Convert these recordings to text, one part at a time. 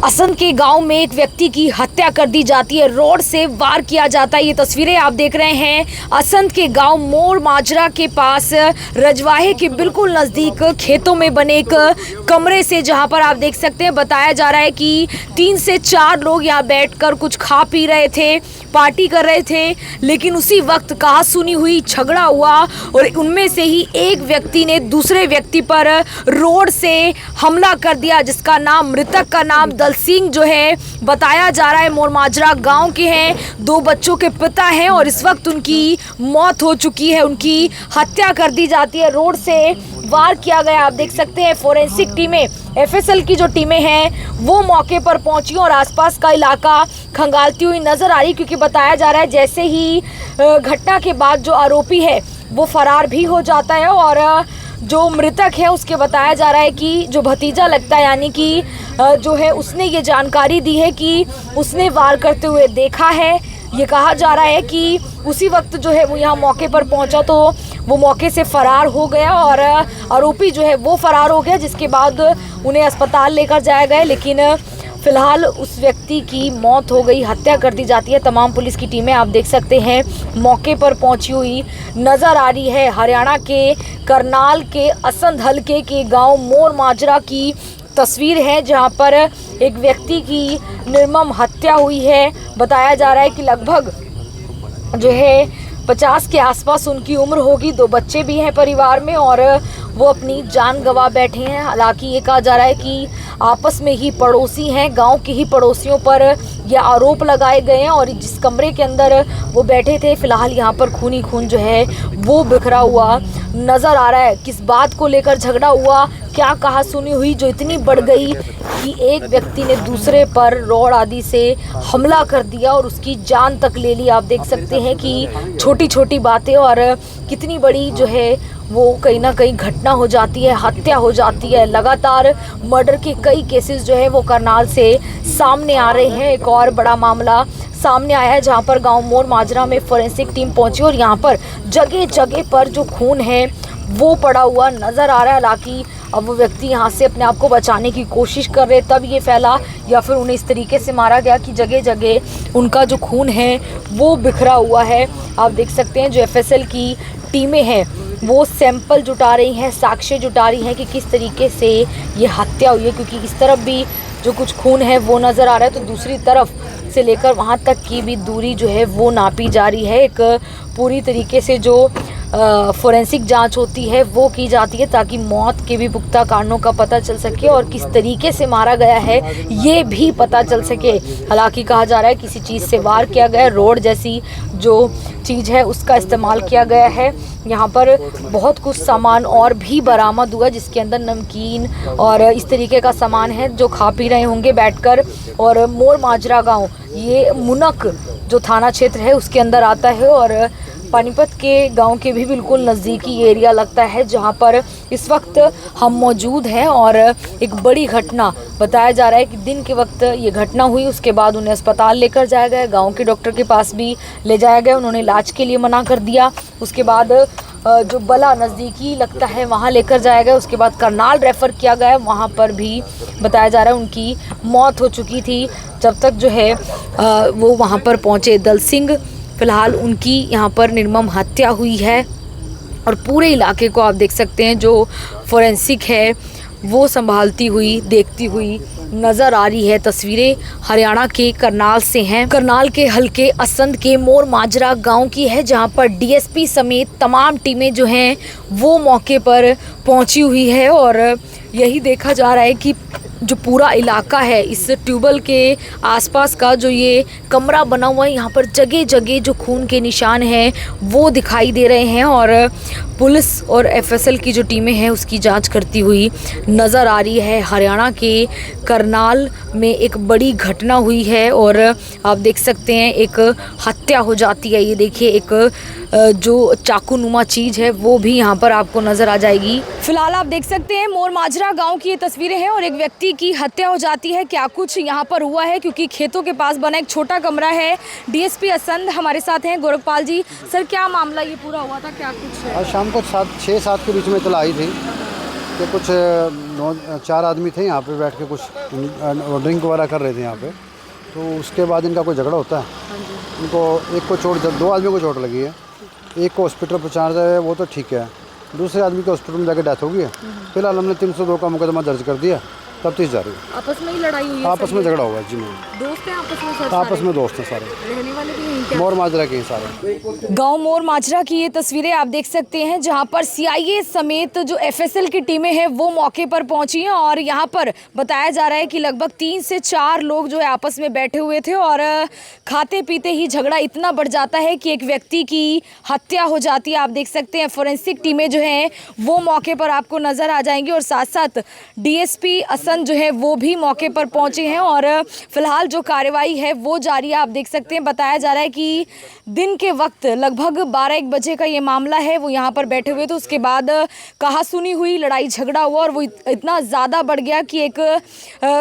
असंध के गांव में एक व्यक्ति की हत्या कर दी जाती है, रॉड से वार किया जाता है। ये तस्वीरें आप देख रहे हैं असंध के गांव मोर माजरा के पास रजवाहे के बिल्कुल नज़दीक खेतों में बने एक कमरे से, जहां पर आप देख सकते हैं बताया जा रहा है कि 3 से 4 लोग यहां बैठकर कुछ खा पी रहे थे, पार्टी कर रहे थे। लेकिन उसी वक्त कहासुनी हुई, झगड़ा हुआ और उनमें से ही एक व्यक्ति ने दूसरे व्यक्ति पर रोड से हमला कर दिया, जिसका नाम, मृतक का नाम दल सिंह जो है बताया जा रहा है। मोर माजरा गांव के हैं, 2 बच्चों के पिता हैं और इस वक्त उनकी मौत हो चुकी है, उनकी हत्या कर दी जाती है, रोड से वार किया गया। आप देख सकते हैं फोरेंसिक टीमें, एफएसएल की जो टीमें हैं वो मौके पर पहुंची और आसपास का इलाका खंगालती हुई नजर आ रही, क्योंकि बताया जा रहा है जैसे ही घटना के बाद जो आरोपी है वो फरार भी हो जाता है और जो मृतक है उसके बताया जा रहा है कि जो भतीजा लगता है, यानी कि जो है उसने ये जानकारी दी है कि उसने वार करते हुए देखा है। ये कहा जा रहा है कि उसी वक्त जो है वो यहाँ मौके पर पहुंचा तो वो मौके से फरार हो गया और आरोपी जो है वो फरार हो गया, जिसके बाद उन्हें अस्पताल लेकर जाया गया। लेकिन फिलहाल उस व्यक्ति की मौत हो गई, हत्या कर दी जाती है। तमाम पुलिस की टीमें आप देख सकते हैं मौके पर पहुंची हुई नज़र आ रही है। हरियाणा के करनाल के असंध हलके के गांव मोर माजरा की तस्वीर है, जहां पर एक व्यक्ति की निर्मम हत्या हुई है। बताया जा रहा है कि लगभग जो है 50 के आसपास उनकी उम्र होगी, 2 बच्चे भी हैं परिवार में और वो अपनी जान गंवा बैठे हैं। हालांकि ये कहा जा रहा है कि आपस में ही पड़ोसी हैं, गांव के ही पड़ोसियों पर ये आरोप लगाए गए हैं और जिस कमरे के अंदर वो बैठे थे, फिलहाल यहाँ पर खूनी खून जो है वो बिखरा हुआ नज़र आ रहा है। किस बात को लेकर झगड़ा हुआ, क्या कहासुनी हुई जो इतनी बढ़ गई कि एक व्यक्ति ने दूसरे पर रॉड आदि से हमला कर दिया और उसकी जान तक ले ली। आप देख सकते हैं कि छोटी छोटी बातें और कितनी बड़ी जो है वो कहीं ना कहीं घटना हो जाती है, हत्या हो जाती है। लगातार मर्डर के कई केसेस जो है वो करनाल से सामने आ रहे हैं। एक और बड़ा मामला सामने आया है जहां पर गांव मोर माजरा में फोरेंसिक टीम पहुंची और यहां पर जगह जगह पर जो खून है वो पड़ा हुआ नज़र आ रहा है। हालांकि अब वो व्यक्ति यहाँ से अपने आप को बचाने की कोशिश कर रहे, तब ये फैला या फिर उन्हें इस तरीके से मारा गया कि जगह जगह उनका जो खून है वो बिखरा हुआ है। आप देख सकते हैं जो एफएसएल की टीमें हैं वो सैंपल जुटा रही हैं, साक्ष्य जुटा रही हैं कि किस तरीके से ये हत्या हुई है, क्योंकि इस तरफ भी जो कुछ खून है वो नज़र आ रहा है तो दूसरी तरफ से लेकर वहाँ तक की भी दूरी जो है वो नापी जा रही है। एक पूरी तरीके से जो फोरेंसिक जांच होती है वो की जाती है ताकि मौत के भी पुख्ता कारणों का पता चल सके और किस तरीके से मारा गया है ये भी पता चल सके। हालांकि कहा जा रहा है किसी चीज़ से वार किया गया, रोड जैसी जो चीज़ है उसका इस्तेमाल किया गया है। यहाँ पर बहुत कुछ सामान और भी बरामद हुआ जिसके अंदर नमकीन और इस तरीके का सामान है जो खा पी रहे होंगे बैठकर। और मोर माजरा गाँव ये मुनक जो थाना क्षेत्र है उसके अंदर आता है और पानीपत के गांव के भी बिल्कुल नज़दीकी एरिया लगता है जहां पर इस वक्त हम मौजूद हैं। और एक बड़ी घटना बताया जा रहा है कि दिन के वक्त ये घटना हुई, उसके बाद उन्हें अस्पताल लेकर जाया गया, गांव के डॉक्टर के पास भी ले जाया गया, उन्होंने इलाज के लिए मना कर दिया। उसके बाद जो बला नज़दीकी लगता है वहाँ लेकर जाया गया, उसके बाद करनाल रेफ़र किया गया, वहाँ पर भी बताया जा रहा है उनकी मौत हो चुकी थी जब तक जो है वो वहाँ पर पहुँचे दल सिंह। फ़िलहाल उनकी यहाँ पर निर्मम हत्या हुई है और पूरे इलाके को आप देख सकते हैं जो फोरेंसिक है वो संभालती हुई, देखती हुई नज़र आ रही है। तस्वीरें हरियाणा के करनाल से हैं, करनाल के हलके असंध के मोर माजरा गांव की है जहां पर डीएसपी समेत तमाम टीमें जो हैं वो मौके पर पहुंची हुई है और यही देखा जा रहा है कि जो पूरा इलाका है इस ट्यूबवेल के आसपास का जो ये कमरा बना हुआ है, यहाँ पर जगह जगह जो खून के निशान हैं वो दिखाई दे रहे हैं और पुलिस और एफएसएल की जो टीमें हैं उसकी जांच करती हुई नज़र आ रही है। हरियाणा के करनाल में एक बड़ी घटना हुई है और आप देख सकते हैं एक हत्या हो जाती है। ये देखिए एक जो चाकू नुमा चीज़ है वो भी यहाँ पर आपको नज़र आ जाएगी। फिलहाल आप देख सकते हैं मोर माजरा गाँव की ये तस्वीरें हैं और एक व्यक्ति की हत्या हो जाती है। क्या कुछ यहाँ पर हुआ है, क्योंकि खेतों के पास बना एक छोटा कमरा है। डीएसपी असंध हमारे साथ हैं गोरखपाल जी। सर क्या मामला ये पूरा हुआ था, क्या कुछ है? आज शाम को 6-7 के बीच में इतला आई थी कि कुछ 4 आदमी थे यहाँ पे बैठ के कुछ ड्रिंक वगैरह कर रहे थे यहाँ पे। तो उसके बाद इनका कोई झगड़ा होता है। इनको एक को चोट, 2 आदमियों को चोट लगी है। एक को हॉस्पिटल पहुँचाना है, वो तो ठीक है। दूसरे आदमी के हॉस्पिटल में जाकर डेथ हो गई है। फिलहाल हमने 302 का मुकदमा दर्ज कर दिया, तफ्तीश जारी है। आपस में ही लड़ाई हुई है? आपस में झगड़ा हुआ जी। नहीं, दोस्त हैं आपस में सर? आपस में दोस्त हैं सारे, रहने वाले भी यहीं क्या? मोर माजरा के हैं सारे। गांव मोर माजरा की ये तस्वीरें आप देख सकते हैं, जहां पर सीआईए समेत जो एफएसएल की टीमें हैं वो मौके पर पहुंची हैं और यहां पर बताया जा रहा है कि लगभग 3 से 4 लोग जो है आपस में बैठे हुए थे और खाते पीते ही झगड़ा इतना बढ़ जाता है कि एक व्यक्ति की हत्या हो जाती है। आप देख सकते हैं फोरेंसिक टीमें जो हैं वो मौके पर आपको नज़र आ जाएंगी और साथ साथ डीएसपी असंत जो है वो भी मौके पर पहुंचे हैं और फिलहाल जो कार्रवाई है वो जारी है। आप देख सकते हैं, बताया जा रहा है कि दिन के वक्त लगभग 12-1 बजे का ये मामला है। वो यहाँ पर बैठे हुए थे, उसके बाद कहासुनी हुई, लड़ाई झगड़ा हुआ और वो इतना ज़्यादा बढ़ गया कि एक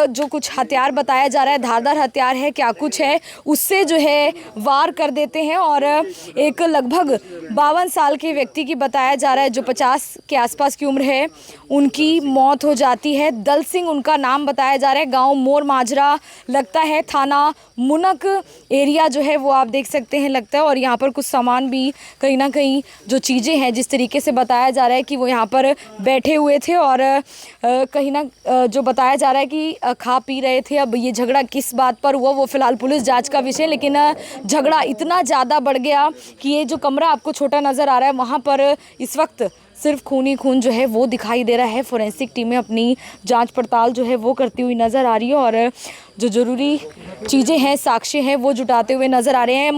जो कुछ हथियार बताया जा रहा है, धारदार हथियार है क्या कुछ है, उससे जो है वार कर देते हैं और एक लगभग 52 साल के व्यक्ति की बताया जा रहा है, जो 50 के आसपास की उम्र है, उनकी मौत हो जाती है। दल सिंह उनका नाम बताया जा रहा है। गांव मोर माजरा लगता है, थाना मुनक एरिया जो है वो आप देख सकते हैं लगता है। और यहाँ पर कुछ सामान भी कहीं ना कहीं जो चीज़ें हैं, जिस तरीके से बताया जा रहा है कि वो यहाँ पर बैठे हुए थे और कहीं ना जो बताया जा रहा है कि खा पी रहे थे। अब ये झगड़ा किस बात पर हुआ वो फिलहाल पुलिस जांच का विषय, लेकिन झगड़ा इतना ज़्यादा बढ़ गया कि ये जो कमरा आपको छोटा नज़र आ रहा है वहाँ पर इस वक्त सिर्फ खून ही खून जो है वो दिखाई दे रहा है। फोरेंसिक टीमें अपनी जांच पड़ताल जो है वो करती हुई नज़र आ रही है और जो ज़रूरी चीज़ें हैं, साक्ष्य हैं, वो जुटाते हुए नज़र आ रहे हैं।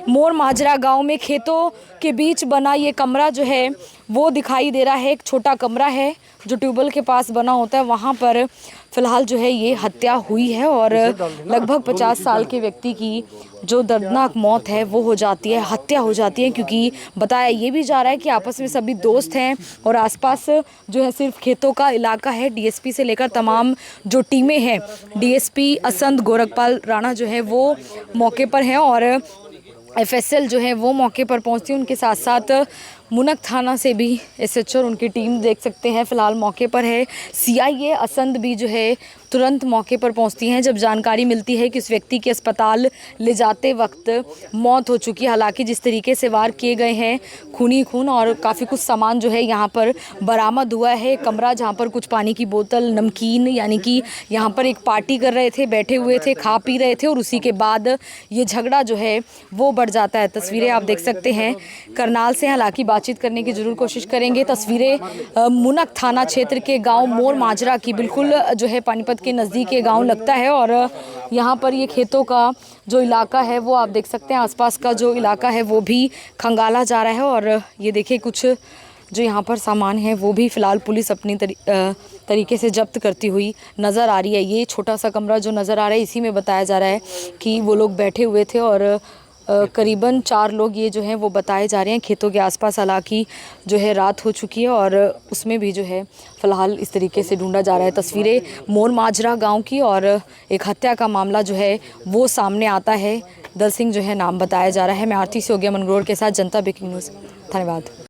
मोर माजरा गांव में खेतों के बीच बना ये कमरा जो है वो दिखाई दे रहा है। एक छोटा कमरा है जो ट्यूबवेल के पास बना होता है, वहाँ पर फ़िलहाल जो है ये हत्या हुई है और लगभग 50 साल के व्यक्ति की जो दर्दनाक मौत है वो हो जाती है, हत्या हो जाती है। क्योंकि बताया ये भी जा रहा है कि आपस में सभी दोस्त हैं और आसपास जो है सिर्फ खेतों का इलाका है। डीएसपी से लेकर तमाम जो टीमें हैं, डीएसपी असंत गोरखपाल राणा जो है वो मौके पर हैं और एफएसएल जो है वो मौके पर पहुंचती है। उनके साथ साथ मुनक थाना से भी एसएचओ और उनकी टीम देख सकते हैं फ़िलहाल मौके पर है। सीआईए असंत भी जो है तुरंत मौके पर पहुंचती हैं जब जानकारी मिलती है कि उस व्यक्ति के अस्पताल ले जाते वक्त मौत हो चुकी है। हालांकि जिस तरीके से वार किए गए हैं, खूनी खून और काफ़ी कुछ सामान जो है यहाँ पर बरामद हुआ है। कमरा जहाँ पर कुछ पानी की बोतल, नमकीन, यानी कि यहाँ पर एक पार्टी कर रहे थे, बैठे हुए थे, खा पी रहे थे और उसी के बाद ये झगड़ा जो है वो बढ़ जाता है। तस्वीरें आप देख सकते हैं करनाल से, हालांकि बातचीत करने की ज़रूर कोशिश करेंगे। तस्वीरें मुनक थाना क्षेत्र के गांव मोर माजरा की, बिल्कुल जो है पानीपत के नज़दीक ये गांव लगता है और यहाँ पर ये खेतों का जो इलाका है वो आप देख सकते हैं। आसपास का जो इलाका है वो भी खंगाला जा रहा है और ये देखिए कुछ जो यहाँ पर सामान है वो भी फ़िलहाल पुलिस अपनी तरीके से जब्त करती हुई नज़र आ रही है। ये छोटा सा कमरा जो नज़र आ रहा है, इसी में बताया जा रहा है कि वो लोग बैठे हुए थे और करीबन 4 लोग ये जो हैं वो बताए जा रहे हैं। खेतों के आसपास हालांकि जो है रात हो चुकी है और उसमें भी जो है फ़िलहाल इस तरीके से ढूंढा जा रहा है। तस्वीरें मोर माजरा गांव की और एक हत्या का मामला जो है वो सामने आता है। दल सिंह जो है नाम बताया जा रहा है। मैं आरती से हो गया मनगरोड़ के साथ, जनता ब्रेकिंग न्यूज़। धन्यवाद।